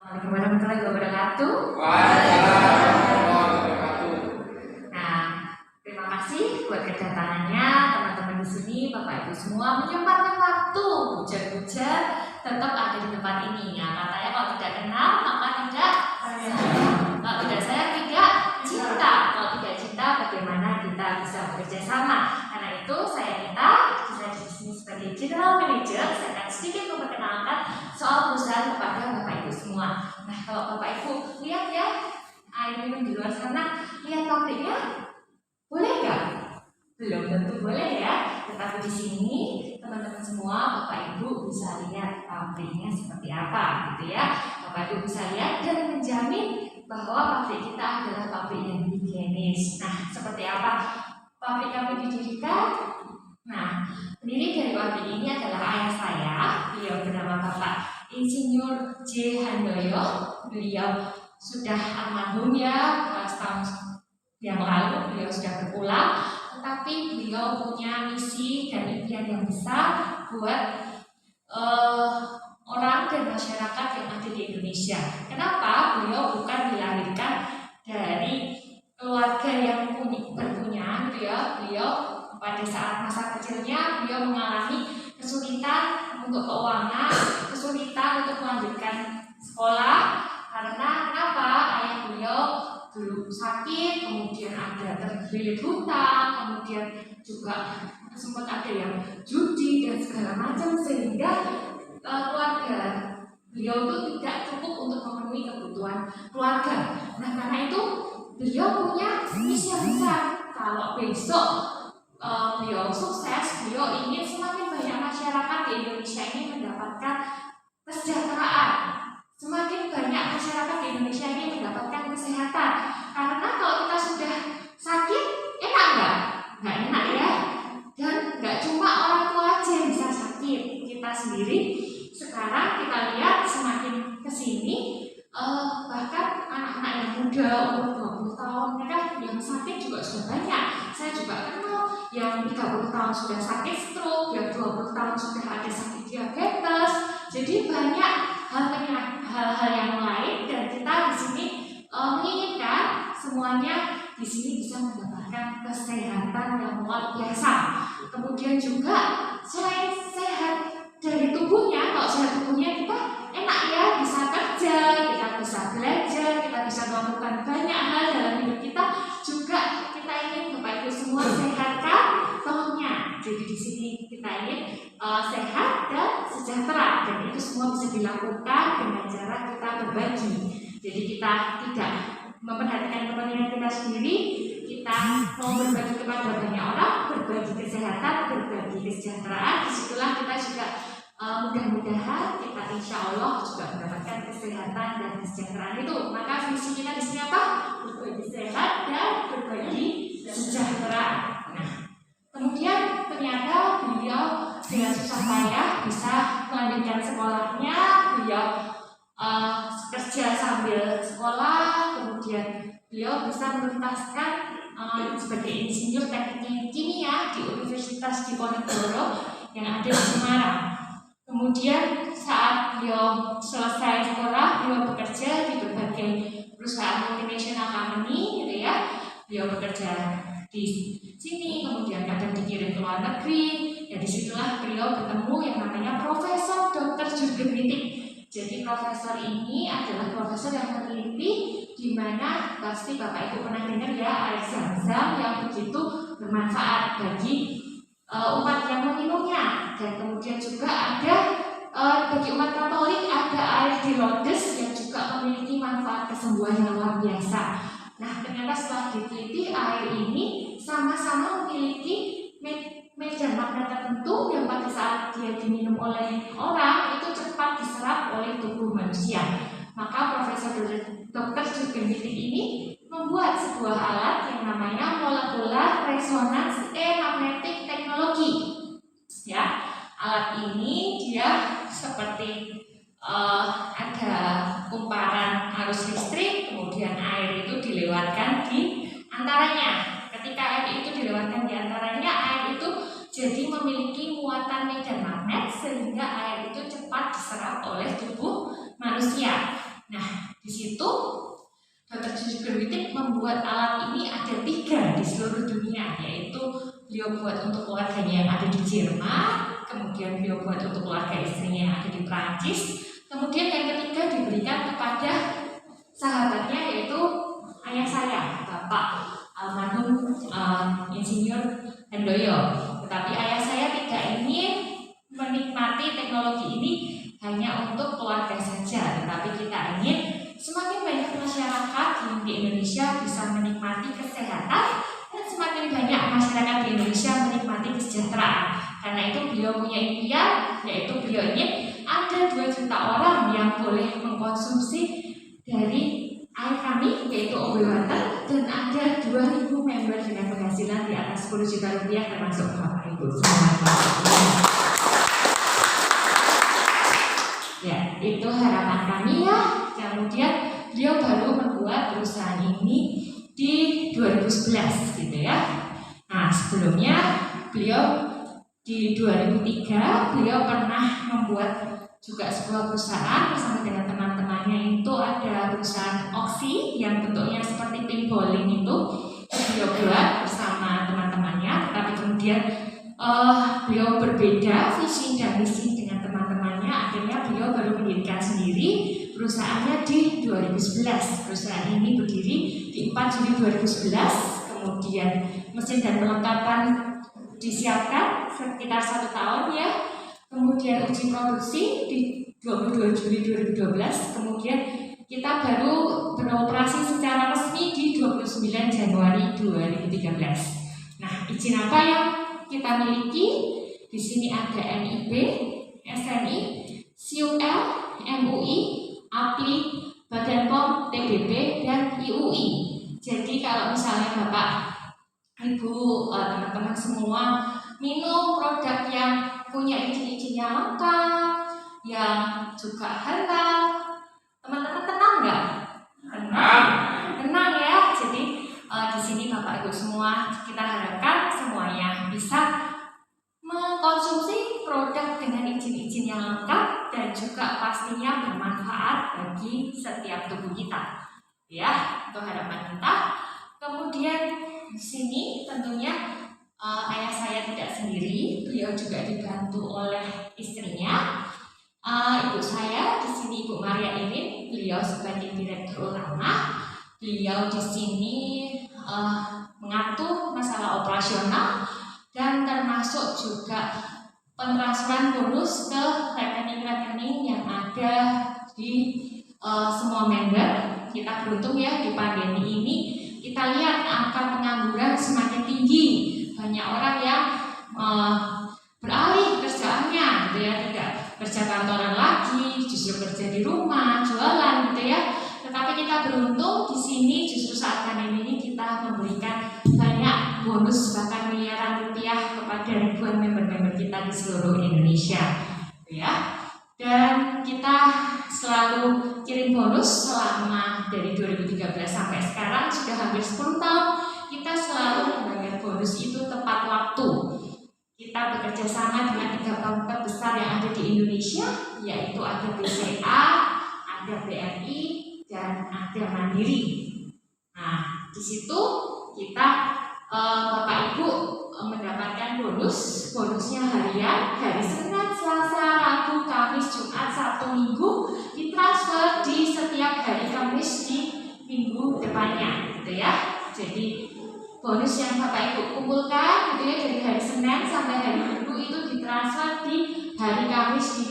Assalamualaikum warahmatullahi wabarakatuh. Nah, terima kasih buat kedatangannya teman-teman di sini, Bapak Ibu semua menyempatkan waktu hujan-hujan tetap ada di tempat ini. Ya, katanya kalau tidak kenal maka tidak sayang. Kalau tidak sayang tidak cinta. Kalau tidak cinta bagaimana kita bisa bekerja sama? Karena itu saya minta saya di sini sebagai General Manager, saya akan sedikit memperkenalkan soal perusahaan kepada Bapak Ibu semua. Nah, kalau Bapak Ibu lihat ya, air minum di luar sana, lihat pabriknya, boleh nggak? Belum tentu boleh ya. Tetapi di sini teman-teman semua, Bapak Ibu bisa lihat pabriknya seperti apa, gitu ya. Bapak Ibu bisa lihat dan menjamin bahwa pabrik kita adalah pabrik yang higienis. Nah, seperti apa pabrik kami didirikan? Nah, pendiri dari pabrik ini adalah ayah saya. Beliau bernama Bapak Insinyur J. Handoyo. Beliau sudah almarhum ya, setahun yang lalu beliau sudah berpulang. Tetapi beliau punya misi dan impian yang besar buat orang dan masyarakat yang ada di Indonesia. Kenapa? Beliau bukan dilahirkan dari keluarga yang berpunya, gitu ya. Beliau pada saat masa kecilnya beliau mengalami kesulitan untuk keuangan, kesulitan untuk melanjutkan sekolah karena kenapa? Ayah beliau dulu sakit, kemudian ada terlilit hutang, kemudian juga sempat ada yang judi dan segala macam sehingga keluarga beliau itu tidak cukup untuk memenuhi kebutuhan keluarga. Nah, karena itu beliau punya misi yang besar. Kalau besok beliau sukses, beliau ingin semakin banyak masyarakat di Indonesia ini mendapatkan kesejahteraan, semakin banyak masyarakat di Indonesia ini mendapatkan kesehatan. Karena kalau kita sudah sakit, enak nggak? Nggak enak ya. Dan nggak cuma orang tua aja yang bisa sakit, kita sendiri sekarang kita lihat semakin kesini bahkan anak-anak yang muda umur 20 tahun mereka yang sakit juga sudah banyak. Saya juga kenal yang 30 tahun sudah sakit stroke, yang 20 tahun sudah ada sakit diabetes. Jadi banyak hal-hal yang lain dan kita di sini menginginkan semuanya di sini bisa mendapatkan kesehatan yang luar biasa. Kemudian juga selain sehat dari tubuhnya, kalau sehat tubuhnya kita enak ya, bisa kerja, kita bisa belajar, kita bisa melakukan banyak hal dalam hidup kita. Juga kita ingin Bapak Ibu semua sehat kantongnya. Jadi di sini kita ingin sehat dan sejahtera, dan itu semua bisa dilakukan dengan cara kita berbagi. Jadi kita tidak memperhatikan kepentingan kita sendiri, kita mau berbagi kepada banyak orang, berbagi kesehatan, berbagi kesejahteraan. Disitulah kita juga mudah-mudahan kita insya Allah juga mendapatkan kesehatan dan kesejahteraan itu. Maka visi kita di sini apa? Berbagi sehat dan berbagi sejahtera. Nah, kemudian ternyata beliau dengan susah payah bisa melanjutkan sekolahnya. Beliau kerja sambil sekolah, kemudian beliau bisa menuntaskan sebagai insinyur teknik kimia di Universitas Diponegoro yang ada di Semarang. Kemudian saat beliau selesai sekolah, beliau bekerja di berbagai perusahaan multinational company, gitu ya. Beliau bekerja di sini, kemudian kadang dikirim ke luar negeri. Dan disitulah beliau bertemu yang namanya Profesor Dr. Jurgen Wittig. Jadi profesor ini adalah profesor yang meneliti di mana pasti Bapak Ibu pernah dengar ya air zam-zam yang begitu bermanfaat bagi umat yang meminumnya. Dan kemudian juga ada bagi umat Katolik ada air di Lourdes yang juga memiliki manfaat kesembuhan yang luar biasa. Nah, ternyata setelah diteliti air ini sama-sama memiliki medan magnet tertentu yang pada saat dia diminum oleh orang itu cepat diserap oleh tubuh manusia. Maka Profesor Dr. Jurgen Wittig ini membuat sebuah alat yang namanya Molecular Resonance Magnetic Technology. Ya, alat ini dia seperti ada kumparan arus listrik, kemudian air itu dilewatkan di antaranya. Ketika air itu dilewatkan di antaranya, air itu jadi memiliki muatan medan magnet sehingga air itu cepat diserap oleh tubuh manusia. Nah, situ Dr. Julius Wittig membuat alat ini ada 3 di seluruh dunia, yaitu beliau buat untuk keluarganya yang ada di Jerman, kemudian beliau buat untuk keluarga istrinya yang ada di Prancis, kemudian yang ketiga diberikan kepada sahabatnya yaitu ayah saya, Bapak almarhum Insinyur Handoyo. Tetapi ayah saya tidak ingin menikmati teknologi ini hanya untuk keluarga saja, tetapi kita ingin semakin banyak masyarakat di Indonesia bisa menikmati kesehatan dan semakin banyak masyarakat di Indonesia menikmati kesejahteraan. Karena itu beliau punya impian, yaitu beliau ingin ada 2 juta orang yang boleh mengkonsumsi dari air kami, yaitu OB Water, dan ada 2.000 member dengan penghasilan di atas 10 juta rupiah termasuk Bapak Ibu. Ya, itu harapan kami ya. Kemudian beliau baru membuat perusahaan ini di 2011 gitu ya. Nah, sebelumnya beliau di 2003 beliau pernah membuat juga sebuah perusahaan bersama dengan teman-temannya. Itu ada perusahaan Oxy yang bentuknya seperti ping bowling itu beliau buat bersama teman-temannya, tetapi kemudian beliau berbeda visi dan misi dengan teman-temannya. Akhirnya beliau baru mendirikan sendiri perusahaannya di 2011. Perusahaan ini berdiri di 4 Juli 2011. Kemudian mesin dan perlengkapan disiapkan sekitar 1 tahun ya. Kemudian uji produksi di 22 Juli 2012. Kemudian kita baru beroperasi secara resmi di 29 Januari 2013. Nah, izin apa yang kita miliki? Di sini ada NIB, SNI, CUL, MUI, API, Badan POM, TBB, dan IUI. Jadi kalau misalnya Bapak, Ibu, teman-teman semua minum produk yang punya izin-izinnya lengkap, yang juga halal, teman-teman tenang nggak? Tenang ya. Jadi di sini Bapak Ibu semua kita harapkan semuanya bisa mengkonsumsi produk dengan izin-izin yang lengkap dan juga pastinya bermanfaat bagi setiap tubuh kita. Ya, itu harapan kita. Kemudian di sini tentunya ayah saya tidak sendiri, beliau juga dibantu oleh istrinya. Ibu saya di sini Ibu Maria Irin, beliau sebagai direktur utama. Beliau di sini mengatur masalah operasional dan termasuk juga pentransferan bonus ke rekening-rekening yang ada di semua member. Kita beruntung ya di pandemi ini kita lihat angka pengangguran semakin tinggi. Banyak orang yang beralih kerjaannya gitu ya, tidak kerja kantoran lagi, justru kerja di rumah, jualan gitu ya. Tetapi kita beruntung di sini justru saat pandemi ini kita memberikan banyak bonus bahkan miliaran rupiah kepada ribuan member-member kita di seluruh Indonesia ya. Dan kita selalu kirim bonus selama dari 2013 sampai sekarang sudah hampir 10 tahun. Kita selalu membayar bonus itu tepat waktu. Kita bekerja sama dengan 3 bank terbesar yang ada di Indonesia, yaitu ada BCA, ada BRI, dan ada Mandiri. Nah, di situ kita Bapak Ibu mendapatkan bonusnya harian, hari Senin, Selasa, Rabu, Kamis, Jumat, Sabtu, Minggu, ditransfer di setiap hari Kamis di minggu depannya, gitu ya. Jadi bonus yang Bapak Ibu kumpulkan, gitu ya, dari hari Senin sampai hari Minggu itu ditransfer di hari Kamis di